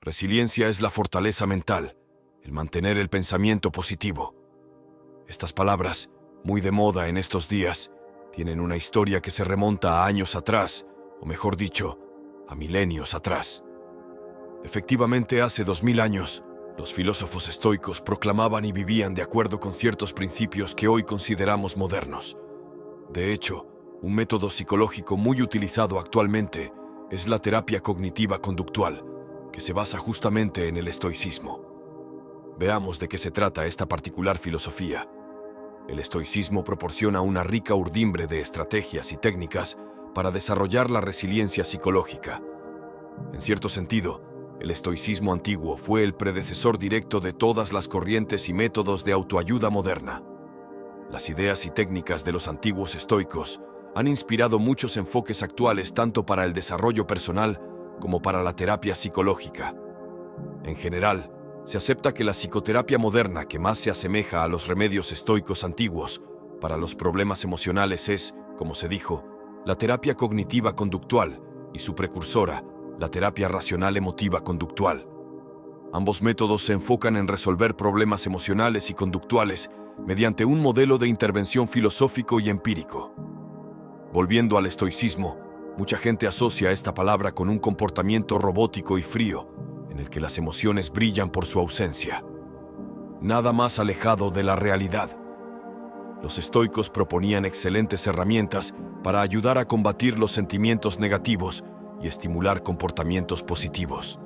Resiliencia es la fortaleza mental, el mantener el pensamiento positivo. Estas palabras, muy de moda en estos días, tienen una historia que se remonta a años atrás, o mejor dicho, a milenios atrás. Efectivamente, hace 2000 años, los filósofos estoicos proclamaban y vivían de acuerdo con ciertos principios que hoy consideramos modernos. De hecho, un método psicológico muy utilizado actualmente es la terapia cognitiva conductual, que se basa justamente en el estoicismo. Veamos de qué se trata esta particular filosofía. El estoicismo proporciona una rica urdimbre de estrategias y técnicas para desarrollar la resiliencia psicológica. En cierto sentido, el estoicismo antiguo fue el predecesor directo de todas las corrientes y métodos de autoayuda moderna. Las ideas y técnicas de los antiguos estoicos han inspirado muchos enfoques actuales tanto para el desarrollo personal como para la terapia psicológica. En general, se acepta que la psicoterapia moderna que más se asemeja a los remedios estoicos antiguos para los problemas emocionales es, como se dijo, la terapia cognitiva conductual y su precursora, la terapia racional emotiva conductual. Ambos métodos se enfocan en resolver problemas emocionales y conductuales mediante un modelo de intervención filosófico y empírico. Volviendo al estoicismo, mucha gente asocia esta palabra con un comportamiento robótico y frío, en el que las emociones brillan por su ausencia. Nada más alejado de la realidad. Los estoicos proponían excelentes herramientas para ayudar a combatir los sentimientos negativos y estimular comportamientos positivos.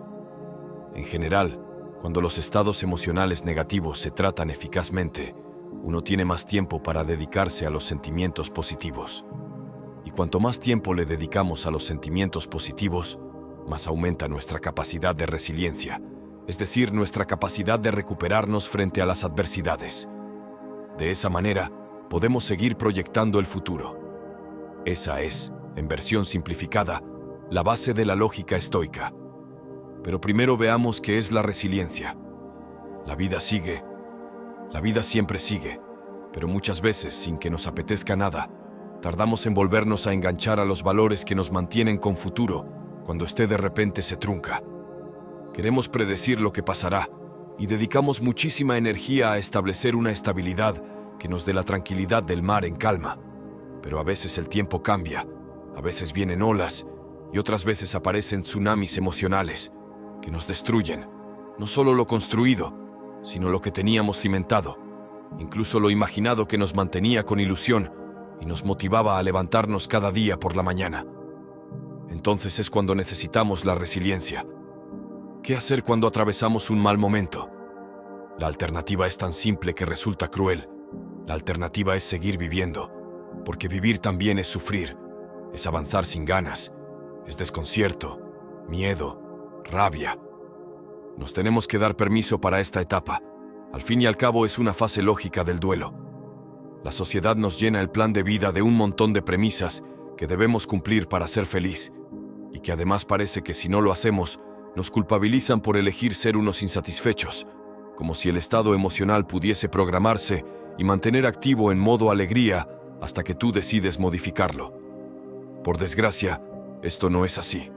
En general, cuando los estados emocionales negativos se tratan eficazmente, uno tiene más tiempo para dedicarse a los sentimientos positivos. Y cuanto más tiempo le dedicamos a los sentimientos positivos, más aumenta nuestra capacidad de resiliencia, es decir, nuestra capacidad de recuperarnos frente a las adversidades. De esa manera, podemos seguir proyectando el futuro. Esa es, en versión simplificada, la base de la lógica estoica. Pero primero veamos qué es la resiliencia. La vida sigue. La vida siempre sigue, pero muchas veces, sin que nos apetezca nada, tardamos en volvernos a enganchar a los valores que nos mantienen con futuro cuando éste de repente se trunca. Queremos predecir lo que pasará y dedicamos muchísima energía a establecer una estabilidad que nos dé la tranquilidad del mar en calma. Pero a veces el tiempo cambia, a veces vienen olas y otras veces aparecen tsunamis emocionales que nos destruyen, no solo lo construido, sino lo que teníamos cimentado, incluso lo imaginado que nos mantenía con ilusión y nos motivaba a levantarnos cada día por la mañana. Entonces es cuando necesitamos la resiliencia. ¿Qué hacer cuando atravesamos un mal momento? La alternativa es tan simple que resulta cruel. La alternativa es seguir viviendo, porque vivir también es sufrir, es avanzar sin ganas, es desconcierto, miedo, rabia. Nos tenemos que dar permiso para esta etapa. Al fin y al cabo es una fase lógica del duelo. La sociedad nos llena el plan de vida de un montón de premisas que debemos cumplir para ser feliz, y que además parece que si no lo hacemos, nos culpabilizan por elegir ser unos insatisfechos, como si el estado emocional pudiese programarse y mantener activo en modo alegría hasta que tú decides modificarlo. Por desgracia, esto no es así.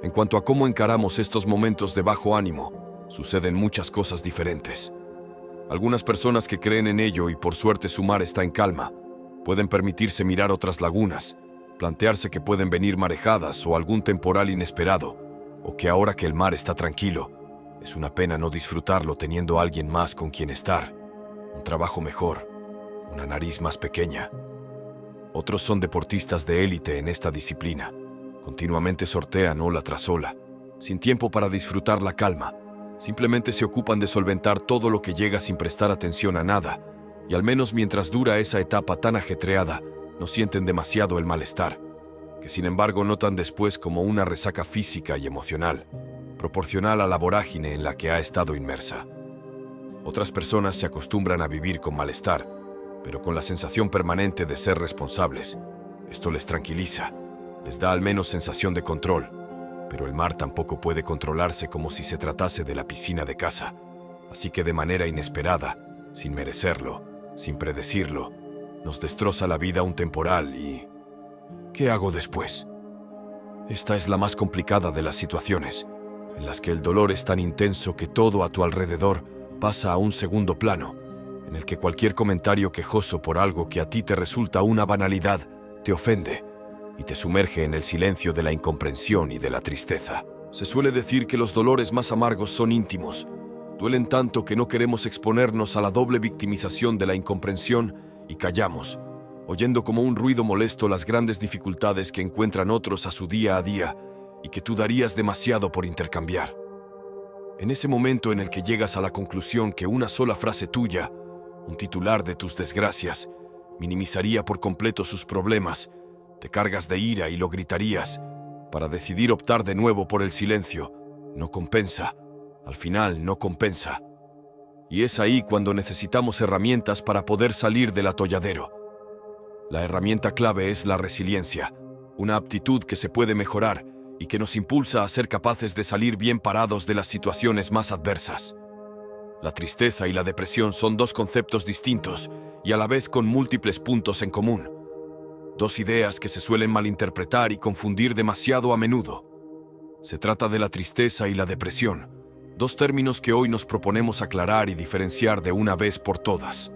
En cuanto a cómo encaramos estos momentos de bajo ánimo, suceden muchas cosas diferentes. Algunas personas que creen en ello y por suerte su mar está en calma, pueden permitirse mirar otras lagunas, plantearse que pueden venir marejadas o algún temporal inesperado, o que ahora que el mar está tranquilo, es una pena no disfrutarlo teniendo a alguien más con quien estar, un trabajo mejor, una nariz más pequeña. Otros son deportistas de élite en esta disciplina. Continuamente sortean ola tras ola, sin tiempo para disfrutar la calma. Simplemente se ocupan de solventar todo lo que llega sin prestar atención a nada, y al menos mientras dura esa etapa tan ajetreada, no sienten demasiado el malestar, que sin embargo notan después como una resaca física y emocional, proporcional a la vorágine en la que ha estado inmersa. Otras personas se acostumbran a vivir con malestar, pero con la sensación permanente de ser responsables. Esto les tranquiliza, les da al menos sensación de control, pero el mar tampoco puede controlarse como si se tratase de la piscina de casa, así que de manera inesperada, sin merecerlo, sin predecirlo, nos destroza la vida un temporal y... ¿qué hago después? Esta es la más complicada de las situaciones, en las que el dolor es tan intenso que todo a tu alrededor pasa a un segundo plano, en el que cualquier comentario quejoso por algo que a ti te resulta una banalidad te ofende y te sumerge en el silencio de la incomprensión y de la tristeza. Se suele decir que los dolores más amargos son íntimos. Duelen tanto que no queremos exponernos a la doble victimización de la incomprensión y callamos, oyendo como un ruido molesto las grandes dificultades que encuentran otros a su día a día y que tú darías demasiado por intercambiar. En ese momento en el que llegas a la conclusión que una sola frase tuya, un titular de tus desgracias, minimizaría por completo sus problemas, te cargas de ira y lo gritarías, para decidir optar de nuevo por el silencio. No compensa, al final no compensa. Y es ahí cuando necesitamos herramientas para poder salir del atolladero. La herramienta clave es la resiliencia, una aptitud que se puede mejorar y que nos impulsa a ser capaces de salir bien parados de las situaciones más adversas. La tristeza y la depresión son dos conceptos distintos y a la vez con múltiples puntos en común. Dos ideas que se suelen malinterpretar y confundir demasiado a menudo. Se trata de la tristeza y la depresión, dos términos que hoy nos proponemos aclarar y diferenciar de una vez por todas.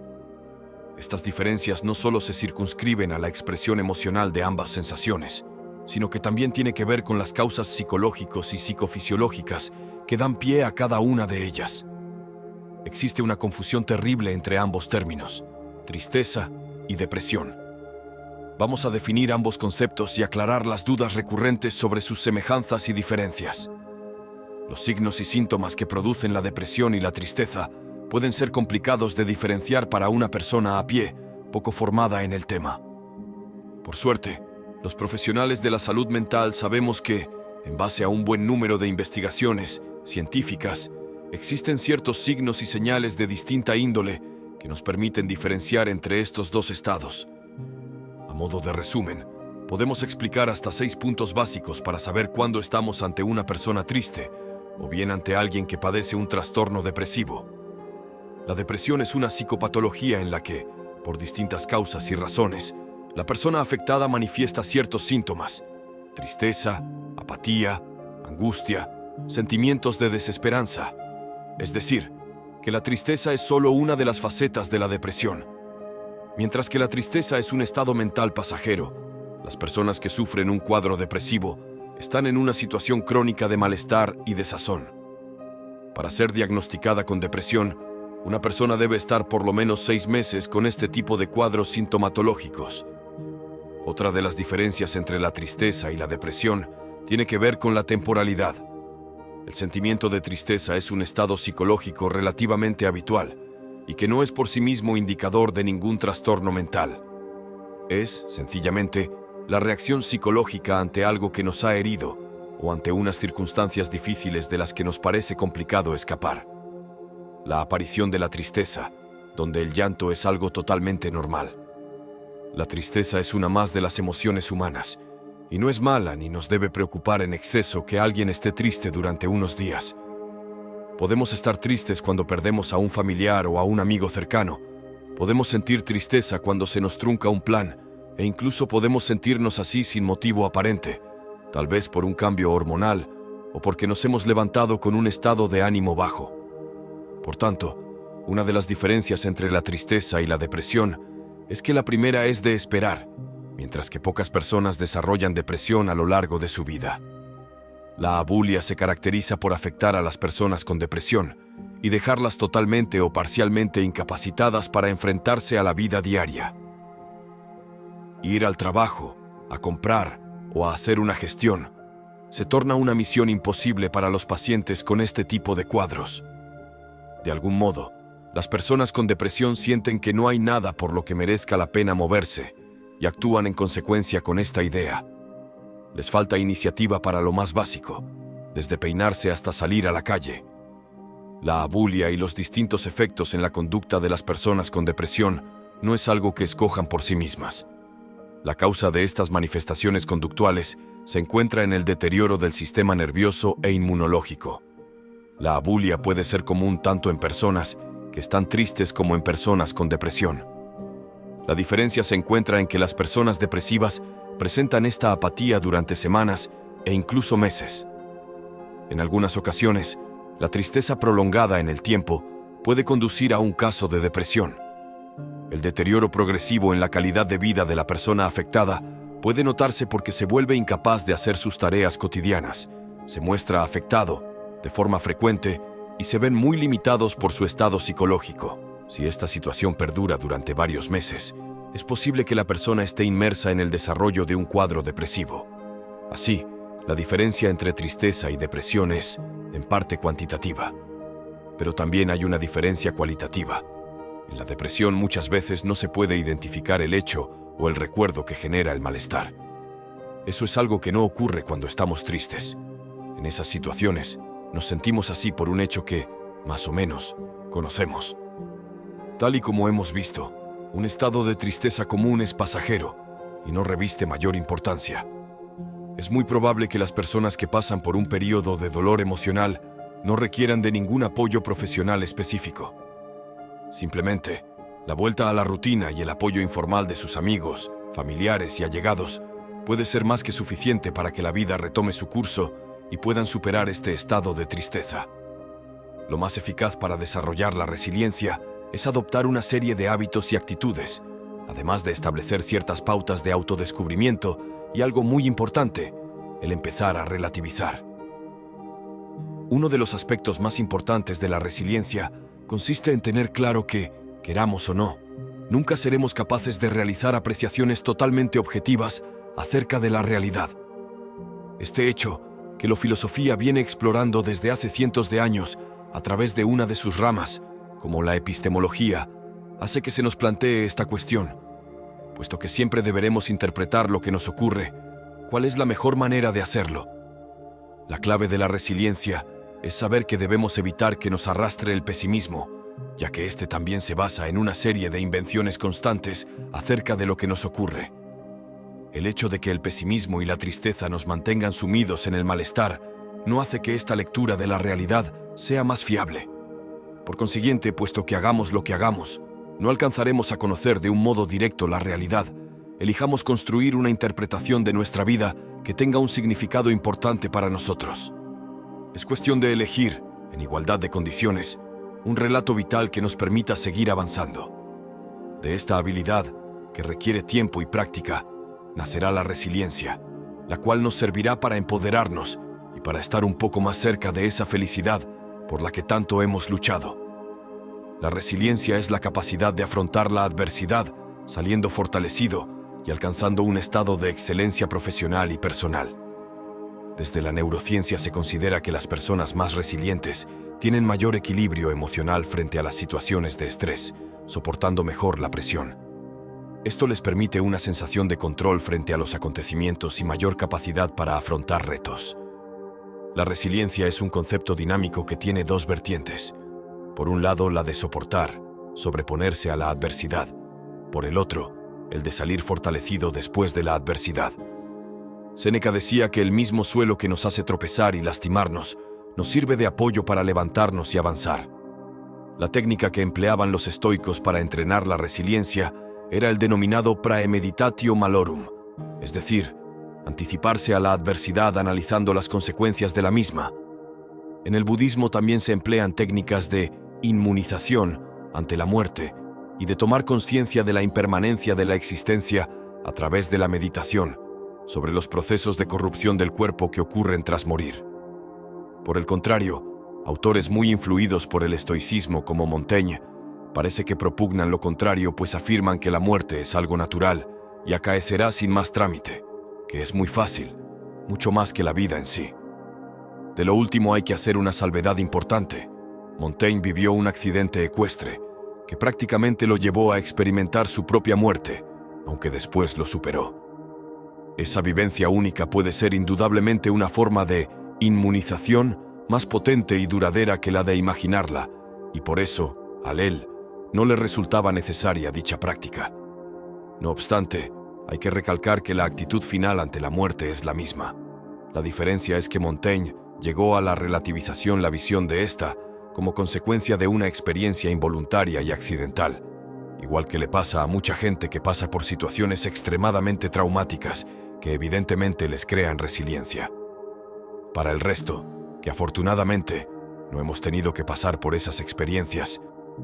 Estas diferencias no solo se circunscriben a la expresión emocional de ambas sensaciones, sino que también tiene que ver con las causas psicológicas y psicofisiológicas que dan pie a cada una de ellas. Existe una confusión terrible entre ambos términos, tristeza y depresión. Vamos a definir ambos conceptos y aclarar las dudas recurrentes sobre sus semejanzas y diferencias. Los signos y síntomas que producen la depresión y la tristeza pueden ser complicados de diferenciar para una persona a pie, poco formada en el tema. Por suerte, los profesionales de la salud mental sabemos que, en base a un buen número de investigaciones científicas, existen ciertos signos y señales de distinta índole que nos permiten diferenciar entre estos dos estados. A modo de resumen, podemos explicar hasta 6 puntos básicos para saber cuándo estamos ante una persona triste o bien ante alguien que padece un trastorno depresivo. La depresión es una psicopatología en la que, por distintas causas y razones, la persona afectada manifiesta ciertos síntomas: tristeza, apatía, angustia, sentimientos de desesperanza. Es decir, que la tristeza es solo una de las facetas de la depresión. Mientras que la tristeza es un estado mental pasajero, las personas que sufren un cuadro depresivo están en una situación crónica de malestar y desazón. Para ser diagnosticada con depresión, una persona debe estar por lo menos 6 meses con este tipo de cuadros sintomatológicos. Otra de las diferencias entre la tristeza y la depresión tiene que ver con la temporalidad. El sentimiento de tristeza es un estado psicológico relativamente habitual y que no es por sí mismo indicador de ningún trastorno mental. Es, sencillamente, la reacción psicológica ante algo que nos ha herido o ante unas circunstancias difíciles de las que nos parece complicado escapar. La aparición de la tristeza, donde el llanto es algo totalmente normal. La tristeza es una más de las emociones humanas, y no es mala ni nos debe preocupar en exceso que alguien esté triste durante unos días. Podemos estar tristes cuando perdemos a un familiar o a un amigo cercano. Podemos sentir tristeza cuando se nos trunca un plan, e incluso podemos sentirnos así sin motivo aparente, tal vez por un cambio hormonal o porque nos hemos levantado con un estado de ánimo bajo. Por tanto, una de las diferencias entre la tristeza y la depresión es que la primera es de esperar, mientras que pocas personas desarrollan depresión a lo largo de su vida. La abulia se caracteriza por afectar a las personas con depresión y dejarlas totalmente o parcialmente incapacitadas para enfrentarse a la vida diaria. Ir al trabajo, a comprar o a hacer una gestión se torna una misión imposible para los pacientes con este tipo de cuadros. De algún modo, las personas con depresión sienten que no hay nada por lo que merezca la pena moverse y actúan en consecuencia con esta idea. Les falta iniciativa para lo más básico, desde peinarse hasta salir a la calle. La abulia y los distintos efectos en la conducta de las personas con depresión no es algo que escojan por sí mismas. La causa de estas manifestaciones conductuales se encuentra en el deterioro del sistema nervioso e inmunológico. La abulia puede ser común tanto en personas que están tristes como en personas con depresión. La diferencia se encuentra en que las personas depresivas presentan esta apatía durante semanas e incluso meses. En algunas ocasiones, la tristeza prolongada en el tiempo puede conducir a un caso de depresión. El deterioro progresivo en la calidad de vida de la persona afectada puede notarse porque se vuelve incapaz de hacer sus tareas cotidianas, se muestra afectado de forma frecuente y se ven muy limitados por su estado psicológico. Si esta situación perdura durante varios meses, es posible que la persona esté inmersa en el desarrollo de un cuadro depresivo. Así, la diferencia entre tristeza y depresión es, en parte, cuantitativa. Pero también hay una diferencia cualitativa. En la depresión muchas veces no se puede identificar el hecho o el recuerdo que genera el malestar. Eso es algo que no ocurre cuando estamos tristes. En esas situaciones, nos sentimos así por un hecho que, más o menos, conocemos. Tal y como hemos visto, un estado de tristeza común es pasajero y no reviste mayor importancia. Es muy probable que las personas que pasan por un periodo de dolor emocional no requieran de ningún apoyo profesional específico. Simplemente, la vuelta a la rutina y el apoyo informal de sus amigos, familiares y allegados puede ser más que suficiente para que la vida retome su curso y puedan superar este estado de tristeza. Lo más eficaz para desarrollar la resiliencia es adoptar una serie de hábitos y actitudes, además de establecer ciertas pautas de autodescubrimiento y algo muy importante, el empezar a relativizar. Uno de los aspectos más importantes de la resiliencia consiste en tener claro que, queramos o no, nunca seremos capaces de realizar apreciaciones totalmente objetivas acerca de la realidad. Este hecho, que la filosofía viene explorando desde hace cientos de años a través de una de sus ramas, como la epistemología, hace que se nos plantee esta cuestión. Puesto que siempre deberemos interpretar lo que nos ocurre, ¿cuál es la mejor manera de hacerlo? La clave de la resiliencia es saber que debemos evitar que nos arrastre el pesimismo, ya que este también se basa en una serie de invenciones constantes acerca de lo que nos ocurre. El hecho de que el pesimismo y la tristeza nos mantengan sumidos en el malestar no hace que esta lectura de la realidad sea más fiable. Por consiguiente, puesto que hagamos lo que hagamos, no alcanzaremos a conocer de un modo directo la realidad. Elijamos construir una interpretación de nuestra vida que tenga un significado importante para nosotros. Es cuestión de elegir, en igualdad de condiciones, un relato vital que nos permita seguir avanzando. De esta habilidad, que requiere tiempo y práctica, nacerá la resiliencia, la cual nos servirá para empoderarnos y para estar un poco más cerca de esa felicidad por la que tanto hemos luchado. La resiliencia es la capacidad de afrontar la adversidad, saliendo fortalecido y alcanzando un estado de excelencia profesional y personal. Desde la neurociencia se considera que las personas más resilientes tienen mayor equilibrio emocional frente a las situaciones de estrés, soportando mejor la presión. Esto les permite una sensación de control frente a los acontecimientos y mayor capacidad para afrontar retos. La resiliencia es un concepto dinámico que tiene dos vertientes. Por un lado, la de soportar, sobreponerse a la adversidad. Por el otro, el de salir fortalecido después de la adversidad. Séneca decía que el mismo suelo que nos hace tropezar y lastimarnos nos sirve de apoyo para levantarnos y avanzar. La técnica que empleaban los estoicos para entrenar la resiliencia era el denominado praemeditatio malorum, es decir, anticiparse a la adversidad analizando las consecuencias de la misma. En el budismo también se emplean técnicas de inmunización ante la muerte y de tomar conciencia de la impermanencia de la existencia a través de la meditación sobre los procesos de corrupción del cuerpo que ocurren tras morir. Por el contrario, autores muy influidos por el estoicismo como Montaigne parece que propugnan lo contrario, pues afirman que la muerte es algo natural y acaecerá sin más trámite, que es muy fácil, mucho más que la vida en sí. De lo último hay que hacer una salvedad importante. Montaigne vivió un accidente ecuestre que prácticamente lo llevó a experimentar su propia muerte, aunque después lo superó. Esa vivencia única puede ser indudablemente una forma de inmunización más potente y duradera que la de imaginarla, y por eso, a él, no le resultaba necesaria dicha práctica. No obstante, hay que recalcar que la actitud final ante la muerte es la misma. La diferencia es que Montaigne llegó a la relativización la visión de esta como consecuencia de una experiencia involuntaria y accidental, igual que le pasa a mucha gente que pasa por situaciones extremadamente traumáticas que evidentemente les crean resiliencia. Para el resto, que afortunadamente no hemos tenido que pasar por esas experiencias,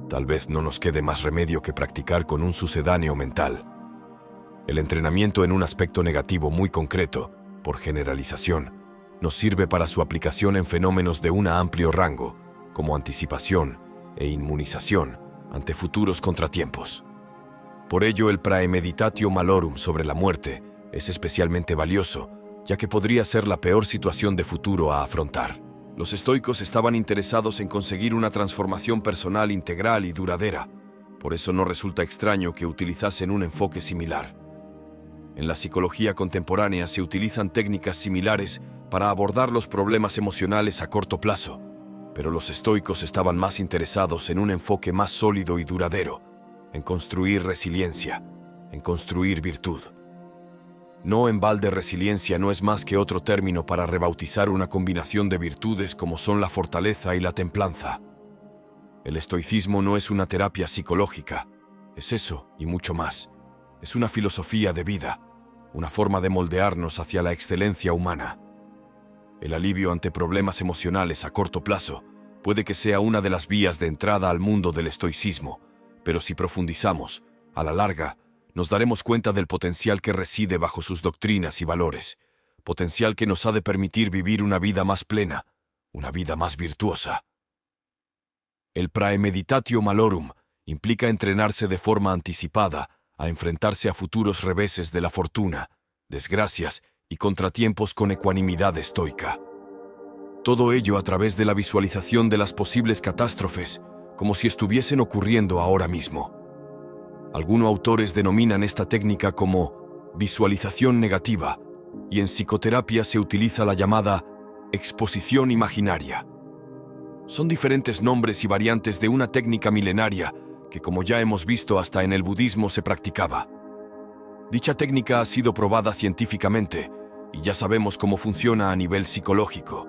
tal vez no nos quede más remedio que practicar con un sucedáneo mental. El entrenamiento en un aspecto negativo muy concreto, por generalización, nos sirve para su aplicación en fenómenos de un amplio rango, como anticipación e inmunización ante futuros contratiempos. Por ello, el praemeditatio malorum sobre la muerte es especialmente valioso, ya que podría ser la peor situación de futuro a afrontar. Los estoicos estaban interesados en conseguir una transformación personal integral y duradera. Por eso no resulta extraño que utilizasen un enfoque similar. En la psicología contemporánea se utilizan técnicas similares para abordar los problemas emocionales a corto plazo, pero los estoicos estaban más interesados en un enfoque más sólido y duradero, en construir resiliencia, en construir virtud. No en balde, resiliencia no es más que otro término para rebautizar una combinación de virtudes como son la fortaleza y la templanza. El estoicismo no es una terapia psicológica, es eso y mucho más. Es una filosofía de vida, una forma de moldearnos hacia la excelencia humana. El alivio ante problemas emocionales a corto plazo puede que sea una de las vías de entrada al mundo del estoicismo, pero si profundizamos, a la larga, nos daremos cuenta del potencial que reside bajo sus doctrinas y valores, potencial que nos ha de permitir vivir una vida más plena, una vida más virtuosa. El praemeditatio malorum implica entrenarse de forma anticipada a enfrentarse a futuros reveses de la fortuna, desgracias y contratiempos con ecuanimidad estoica. Todo ello a través de la visualización de las posibles catástrofes, como si estuviesen ocurriendo ahora mismo. Algunos autores denominan esta técnica como visualización negativa, y en psicoterapia se utiliza la llamada exposición imaginaria. Son diferentes nombres y variantes de una técnica milenaria que, como ya hemos visto, hasta en el budismo se practicaba. Dicha técnica ha sido probada científicamente y ya sabemos cómo funciona a nivel psicológico.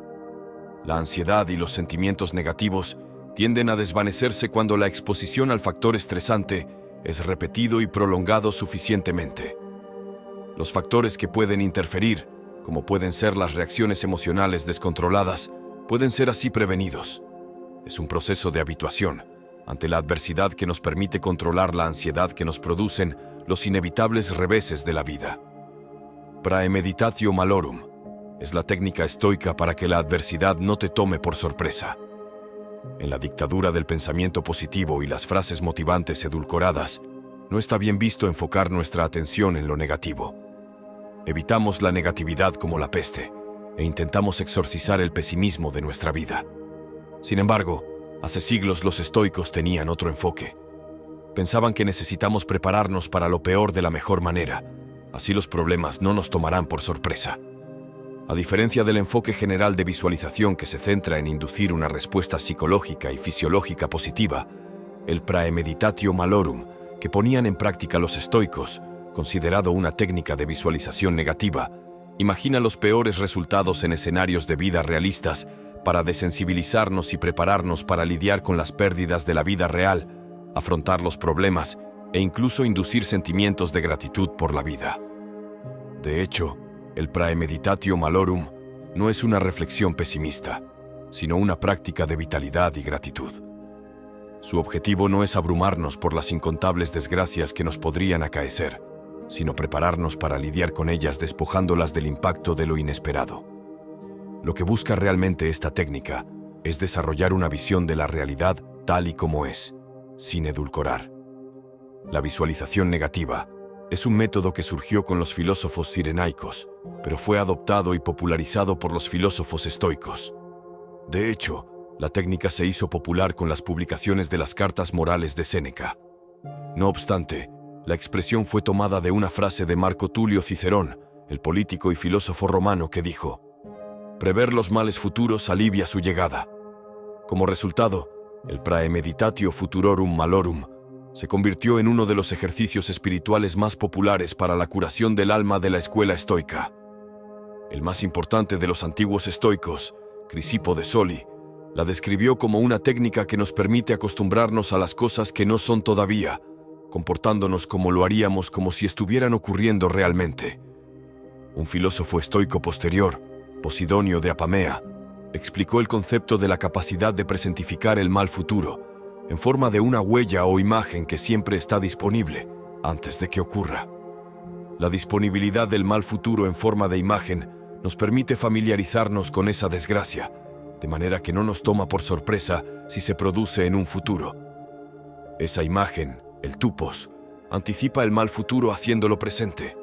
La ansiedad y los sentimientos negativos tienden a desvanecerse cuando la exposición al factor estresante es repetido y prolongado suficientemente. Los factores que pueden interferir, como pueden ser las reacciones emocionales descontroladas, pueden ser así prevenidos. Es un proceso de habituación ante la adversidad que nos permite controlar la ansiedad que nos producen los inevitables reveses de la vida. Praemeditatio malorum es la técnica estoica para que la adversidad no te tome por sorpresa. En la dictadura del pensamiento positivo y las frases motivantes edulcoradas, no está bien visto enfocar nuestra atención en lo negativo. Evitamos la negatividad como la peste e intentamos exorcizar el pesimismo de nuestra vida. Sin embargo, hace siglos los estoicos tenían otro enfoque. Pensaban que necesitamos prepararnos para lo peor de la mejor manera, así los problemas no nos tomarán por sorpresa. A diferencia del enfoque general de visualización que se centra en inducir una respuesta psicológica y fisiológica positiva, el praemeditatio malorum, que ponían en práctica los estoicos, considerado una técnica de visualización negativa, imagina los peores resultados en escenarios de vida realistas para desensibilizarnos y prepararnos para lidiar con las pérdidas de la vida real, afrontar los problemas e incluso inducir sentimientos de gratitud por la vida. De hecho, el praemeditatio malorum no es una reflexión pesimista, sino una práctica de vitalidad y gratitud. Su objetivo no es abrumarnos por las incontables desgracias que nos podrían acaecer, sino prepararnos para lidiar con ellas despojándolas del impacto de lo inesperado. Lo que busca realmente esta técnica es desarrollar una visión de la realidad tal y como es, sin edulcorar. La visualización negativa es un método que surgió con los filósofos cirenaicos, pero fue adoptado y popularizado por los filósofos estoicos. De hecho, la técnica se hizo popular con las publicaciones de las cartas morales de Séneca. No obstante, la expresión fue tomada de una frase de Marco Tulio Cicerón, el político y filósofo romano, que dijo: «Prever los males futuros alivia su llegada». Como resultado, el praemeditatio futurorum malorum se convirtió en uno de los ejercicios espirituales más populares para la curación del alma de la escuela estoica. El más importante de los antiguos estoicos, Crisipo de Soli, la describió como una técnica que nos permite acostumbrarnos a las cosas que no son todavía, comportándonos como lo haríamos como si estuvieran ocurriendo realmente. Un filósofo estoico posterior, Posidonio de Apamea, explicó el concepto de la capacidad de presentificar el mal futuro en forma de una huella o imagen que siempre está disponible antes de que ocurra. La disponibilidad del mal futuro en forma de imagen nos permite familiarizarnos con esa desgracia, de manera que no nos toma por sorpresa si se produce en un futuro. Esa imagen, el tupos, anticipa el mal futuro haciéndolo presente.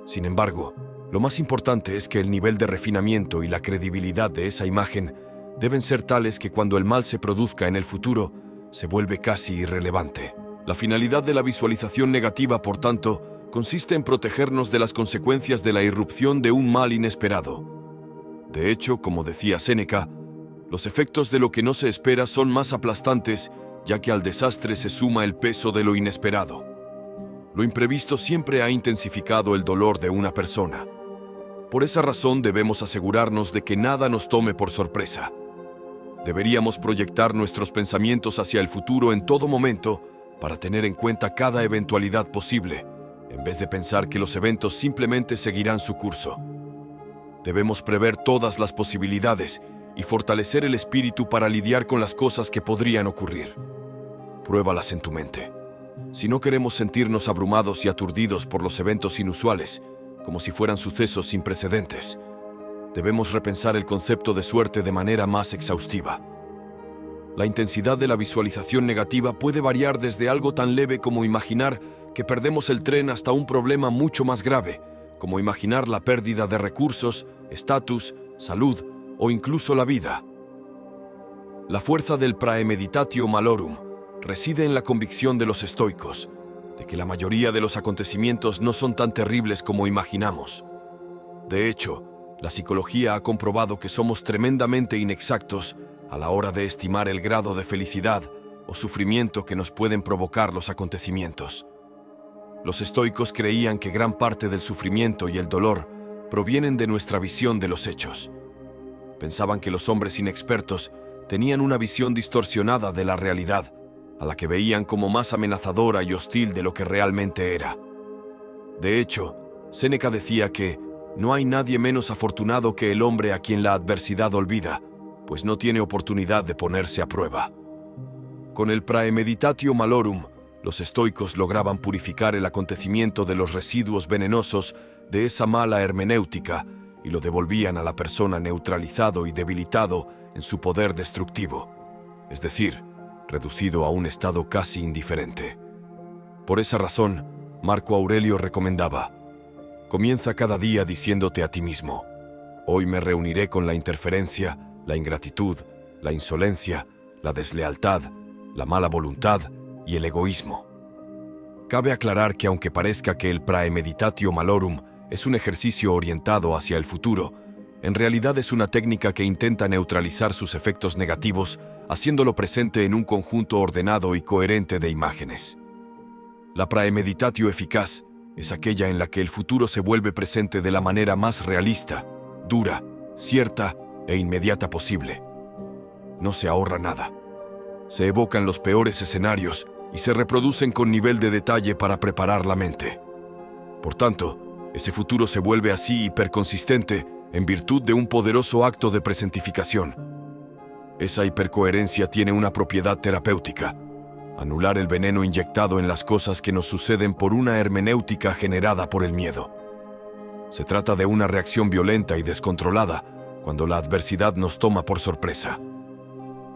Sin embargo, lo más importante es que el nivel de refinamiento y la credibilidad de esa imagen deben ser tales que cuando el mal se produzca en el futuro, se vuelve casi irrelevante. La finalidad de la visualización negativa, por tanto, consiste en protegernos de las consecuencias de la irrupción de un mal inesperado. De hecho, como decía Séneca, los efectos de lo que no se espera son más aplastantes, ya que al desastre se suma el peso de lo inesperado. Lo imprevisto siempre ha intensificado el dolor de una persona. Por esa razón debemos asegurarnos de que nada nos tome por sorpresa. Deberíamos proyectar nuestros pensamientos hacia el futuro en todo momento para tener en cuenta cada eventualidad posible, en vez de pensar que los eventos simplemente seguirán su curso. Debemos prever todas las posibilidades y fortalecer el espíritu para lidiar con las cosas que podrían ocurrir. Pruébalas en tu mente. Si no queremos sentirnos abrumados y aturdidos por los eventos inusuales, como si fueran sucesos sin precedentes, debemos repensar el concepto de suerte de manera más exhaustiva. La intensidad de la visualización negativa puede variar desde algo tan leve como imaginar que perdemos el tren hasta un problema mucho más grave, como imaginar la pérdida de recursos, estatus, salud o incluso la vida. La fuerza del praemeditatio malorum reside en la convicción de los estoicos, de que la mayoría de los acontecimientos no son tan terribles como imaginamos. De hecho, la psicología ha comprobado que somos tremendamente inexactos a la hora de estimar el grado de felicidad o sufrimiento que nos pueden provocar los acontecimientos. Los estoicos creían que gran parte del sufrimiento y el dolor provienen de nuestra visión de los hechos. Pensaban que los hombres inexpertos tenían una visión distorsionada de la realidad, a la que veían como más amenazadora y hostil de lo que realmente era. De hecho, Séneca decía que no hay nadie menos afortunado que el hombre a quien la adversidad olvida, pues no tiene oportunidad de ponerse a prueba. Con el praemeditatio malorum, los estoicos lograban purificar el acontecimiento de los residuos venenosos de esa mala hermenéutica y lo devolvían a la persona neutralizado y debilitado en su poder destructivo, es decir, reducido a un estado casi indiferente. Por esa razón, Marco Aurelio recomendaba: comienza cada día diciéndote a ti mismo: hoy me reuniré con la interferencia, la ingratitud, la insolencia, la deslealtad, la mala voluntad y el egoísmo. Cabe aclarar que aunque parezca que el praemeditatio malorum es un ejercicio orientado hacia el futuro, en realidad es una técnica que intenta neutralizar sus efectos negativos, haciéndolo presente en un conjunto ordenado y coherente de imágenes. La praemeditatio eficaz es aquella en la que el futuro se vuelve presente de la manera más realista, dura, cierta e inmediata posible. No se ahorra nada. Se evocan los peores escenarios y se reproducen con nivel de detalle para preparar la mente. Por tanto, ese futuro se vuelve así hiperconsistente en virtud de un poderoso acto de presentificación. Esa hipercoherencia tiene una propiedad terapéutica: anular el veneno inyectado en las cosas que nos suceden por una hermenéutica generada por el miedo. Se trata de una reacción violenta y descontrolada cuando la adversidad nos toma por sorpresa.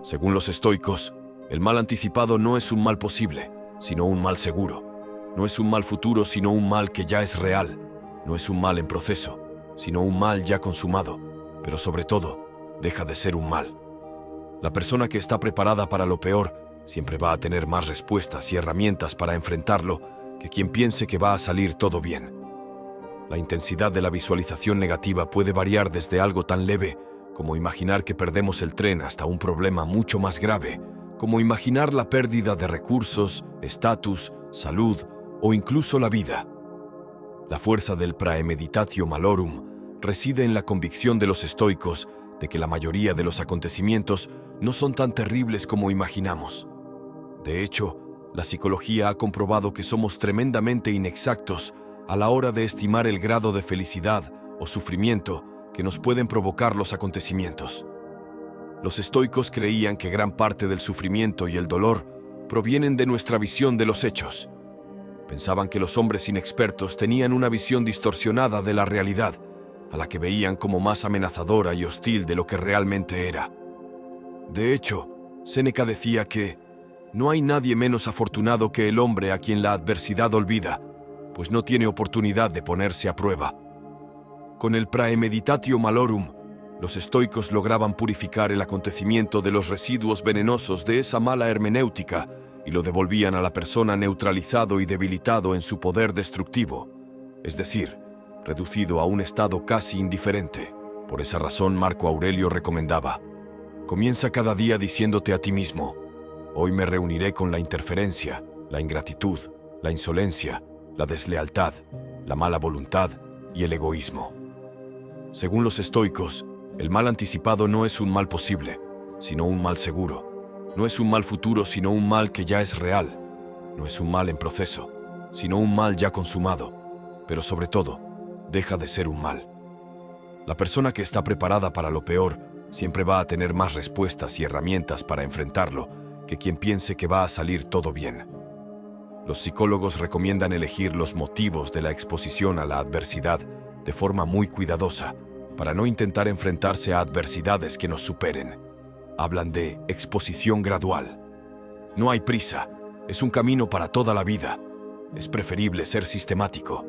Según los estoicos, el mal anticipado no es un mal posible, sino un mal seguro. No es un mal futuro, sino un mal que ya es real. No es un mal en proceso, sino un mal ya consumado. Pero sobre todo, deja de ser un mal. La persona que está preparada para lo peor siempre va a tener más respuestas y herramientas para enfrentarlo que quien piense que va a salir todo bien. La intensidad de la visualización negativa puede variar desde algo tan leve como imaginar que perdemos el tren hasta un problema mucho más grave, como imaginar la pérdida de recursos, estatus, salud o incluso la vida. La fuerza del praemeditatio malorum reside en la convicción de los estoicos de que la mayoría de los acontecimientos no son tan terribles como imaginamos. De hecho, la psicología ha comprobado que somos tremendamente inexactos a la hora de estimar el grado de felicidad o sufrimiento que nos pueden provocar los acontecimientos. Los estoicos creían que gran parte del sufrimiento y el dolor provienen de nuestra visión de los hechos. Pensaban que los hombres inexpertos tenían una visión distorsionada de la realidad, a la que veían como más amenazadora y hostil de lo que realmente era. De hecho, Séneca decía que no hay nadie menos afortunado que el hombre a quien la adversidad olvida, pues no tiene oportunidad de ponerse a prueba. Con el Praemeditatio Malorum, los estoicos lograban purificar el acontecimiento de los residuos venenosos de esa mala hermenéutica y lo devolvían a la persona neutralizado y debilitado en su poder destructivo, es decir, reducido a un estado casi indiferente. Por esa razón, Marco Aurelio recomendaba: comienza cada día diciéndote a ti mismo: hoy me reuniré con la interferencia, la ingratitud, la insolencia, la deslealtad, la mala voluntad y el egoísmo. Según los estoicos, el mal anticipado no es un mal posible, sino un mal seguro. No es un mal futuro, sino un mal que ya es real. No es un mal en proceso, sino un mal ya consumado. Pero sobre todo, deja de ser un mal. La persona que está preparada para lo peor siempre va a tener más respuestas y herramientas para enfrentarlo que quien piense que va a salir todo bien. Los psicólogos recomiendan elegir los motivos de la exposición a la adversidad de forma muy cuidadosa, para no intentar enfrentarse a adversidades que nos superen. Hablan de exposición gradual. No hay prisa, es un camino para toda la vida. Es preferible ser sistemático.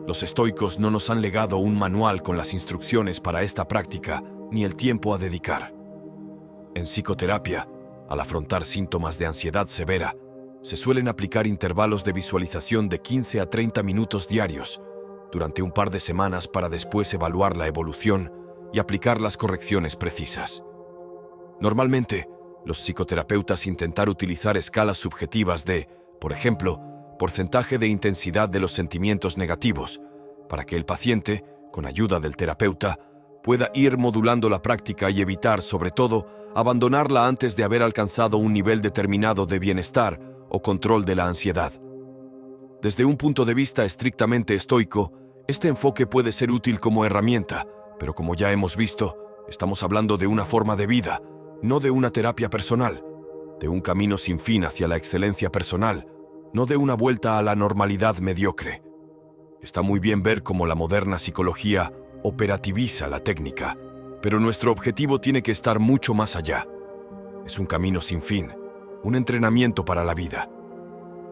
Los estoicos no nos han legado un manual con las instrucciones para esta práctica, ni el tiempo a dedicar. En psicoterapia, al afrontar síntomas de ansiedad severa, se suelen aplicar intervalos de visualización de 15 a 30 minutos diarios, durante un par de semanas para después evaluar la evolución y aplicar las correcciones precisas. Normalmente, los psicoterapeutas intentan utilizar escalas subjetivas de, por ejemplo, porcentaje de intensidad de los sentimientos negativos, para que el paciente, con ayuda del terapeuta, pueda ir modulando la práctica y evitar, sobre todo, abandonarla antes de haber alcanzado un nivel determinado de bienestar o control de la ansiedad. Desde un punto de vista estrictamente estoico, este enfoque puede ser útil como herramienta, pero como ya hemos visto, estamos hablando de una forma de vida, no de una terapia personal, de un camino sin fin hacia la excelencia personal, no de una vuelta a la normalidad mediocre. Está muy bien ver cómo la moderna psicología operativiza la técnica, pero nuestro objetivo tiene que estar mucho más allá. Es un camino sin fin, un entrenamiento para la vida.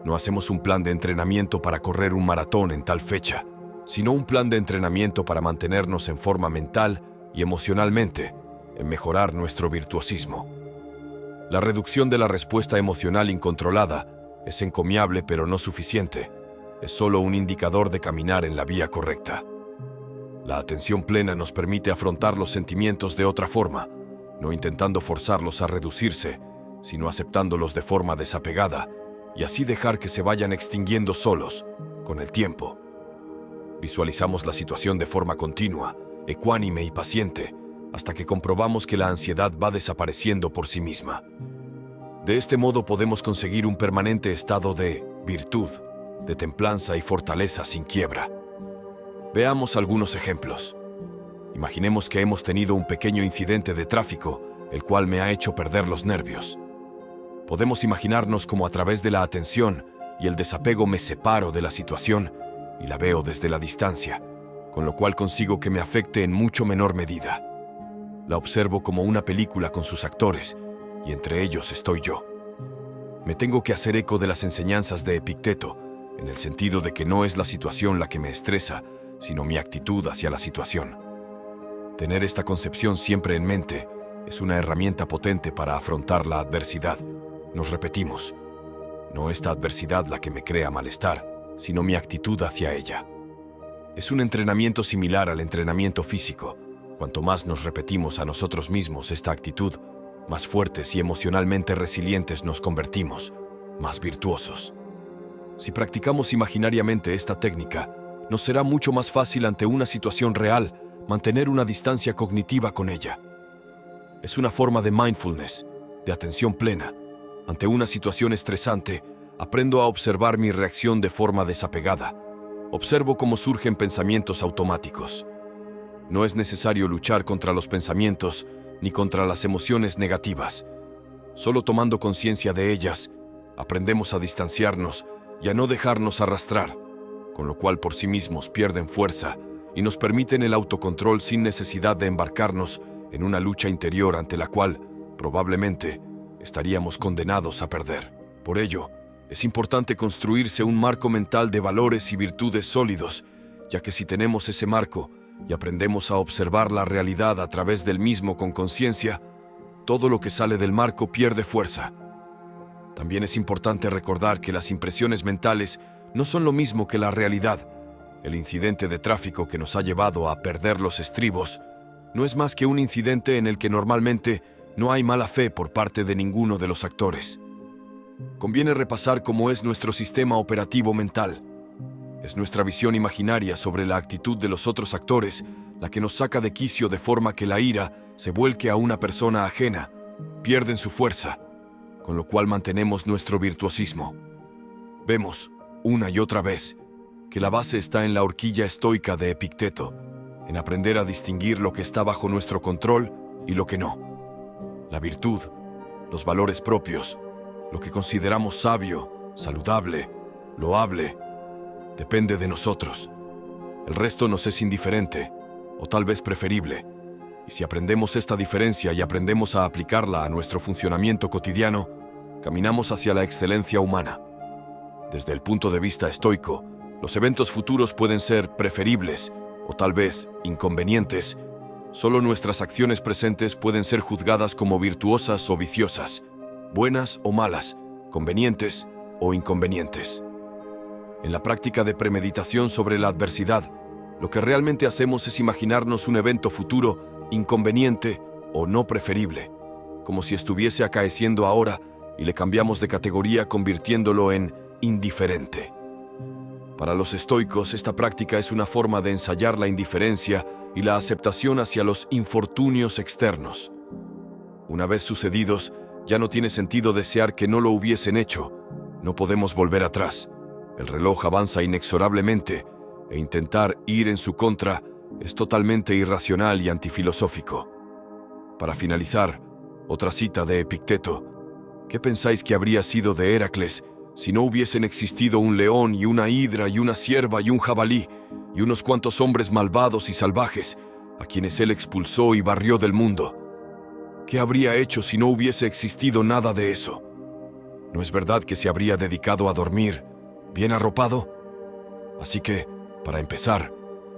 No hacemos un plan de entrenamiento para correr un maratón en tal fecha, sino un plan de entrenamiento para mantenernos en forma mental y emocionalmente, en mejorar nuestro virtuosismo. La reducción de la respuesta emocional incontrolada es encomiable pero no suficiente. Es solo un indicador de caminar en la vía correcta. La atención plena nos permite afrontar los sentimientos de otra forma, no intentando forzarlos a reducirse, sino aceptándolos de forma desapegada, y así dejar que se vayan extinguiendo solos, con el tiempo. Visualizamos la situación de forma continua, ecuánime y paciente, hasta que comprobamos que la ansiedad va desapareciendo por sí misma. De este modo podemos conseguir un permanente estado de virtud, de templanza y fortaleza sin quiebra. Veamos algunos ejemplos. Imaginemos que hemos tenido un pequeño incidente de tráfico, el cual me ha hecho perder los nervios. Podemos imaginarnos cómo a través de la atención y el desapego me separo de la situación y la veo desde la distancia, con lo cual consigo que me afecte en mucho menor medida. La observo como una película con sus actores, y entre ellos estoy yo. Me tengo que hacer eco de las enseñanzas de Epicteto, en el sentido de que no es la situación la que me estresa, sino mi actitud hacia la situación. Tener esta concepción siempre en mente es una herramienta potente para afrontar la adversidad. Nos repetimos, no esta adversidad la que me crea malestar, sino mi actitud hacia ella. Es un entrenamiento similar al entrenamiento físico. Cuanto más nos repetimos a nosotros mismos esta actitud, más fuertes y emocionalmente resilientes nos convertimos, más virtuosos. Si practicamos imaginariamente esta técnica, nos será mucho más fácil ante una situación real mantener una distancia cognitiva con ella. Es una forma de mindfulness, de atención plena. Ante una situación estresante, aprendo a observar mi reacción de forma desapegada. Observo cómo surgen pensamientos automáticos. No es necesario luchar contra los pensamientos, ni contra las emociones negativas. Solo tomando conciencia de ellas, aprendemos a distanciarnos y a no dejarnos arrastrar, con lo cual por sí mismos pierden fuerza y nos permiten el autocontrol sin necesidad de embarcarnos en una lucha interior ante la cual, probablemente, estaríamos condenados a perder. Por ello, es importante construirse un marco mental de valores y virtudes sólidos, ya que si tenemos ese marco y aprendemos a observar la realidad a través del mismo con conciencia, todo lo que sale del marco pierde fuerza. También es importante recordar que las impresiones mentales no son lo mismo que la realidad. El incidente de tráfico que nos ha llevado a perder los estribos no es más que un incidente en el que normalmente no hay mala fe por parte de ninguno de los actores. Conviene repasar cómo es nuestro sistema operativo mental. Es nuestra visión imaginaria sobre la actitud de los otros actores la que nos saca de quicio de forma que la ira se vuelque a una persona ajena, pierden su fuerza, con lo cual mantenemos nuestro virtuosismo. Vemos, una y otra vez, que la base está en la horquilla estoica de Epicteto, en aprender a distinguir lo que está bajo nuestro control y lo que no. La virtud, los valores propios, lo que consideramos sabio, saludable, loable, depende de nosotros. El resto nos es indiferente, o tal vez preferible, y si aprendemos esta diferencia y aprendemos a aplicarla a nuestro funcionamiento cotidiano, caminamos hacia la excelencia humana. Desde el punto de vista estoico, los eventos futuros pueden ser preferibles, o tal vez inconvenientes. Solo nuestras acciones presentes pueden ser juzgadas como virtuosas o viciosas, buenas o malas, convenientes o inconvenientes. En la práctica de premeditación sobre la adversidad, lo que realmente hacemos es imaginarnos un evento futuro inconveniente o no preferible, como si estuviese acaeciendo ahora y le cambiamos de categoría convirtiéndolo en indiferente. Para los estoicos, esta práctica es una forma de ensayar la indiferencia y la aceptación hacia los infortunios externos. Una vez sucedidos, ya no tiene sentido desear que no lo hubiesen hecho. No podemos volver atrás. El reloj avanza inexorablemente e intentar ir en su contra es totalmente irracional y antifilosófico. Para finalizar, otra cita de Epicteto. ¿Qué pensáis que habría sido de Heracles si no hubiesen existido un león y una hidra y una cierva y un jabalí y unos cuantos hombres malvados y salvajes a quienes él expulsó y barrió del mundo? ¿Qué habría hecho si no hubiese existido nada de eso? ¿No es verdad que se habría dedicado a dormir, bien arropado? Así que, para empezar,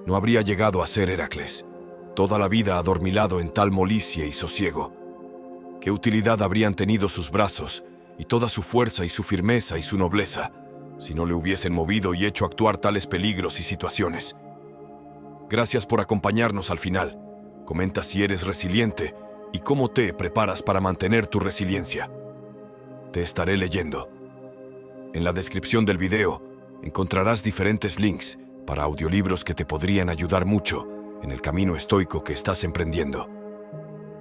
no habría llegado a ser Heracles. Toda la vida adormilado en tal molicie y sosiego. ¿Qué utilidad habrían tenido sus brazos y toda su fuerza y su firmeza y su nobleza si no le hubiesen movido y hecho actuar tales peligros y situaciones? Gracias por acompañarnos al final. Comenta si eres resiliente y cómo te preparas para mantener tu resiliencia. Te estaré leyendo. En la descripción del video encontrarás diferentes links para audiolibros que te podrían ayudar mucho en el camino estoico que estás emprendiendo.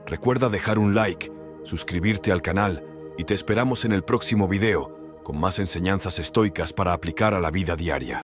Recuerda dejar un like, suscribirte al canal y te esperamos en el próximo video con más enseñanzas estoicas para aplicar a la vida diaria.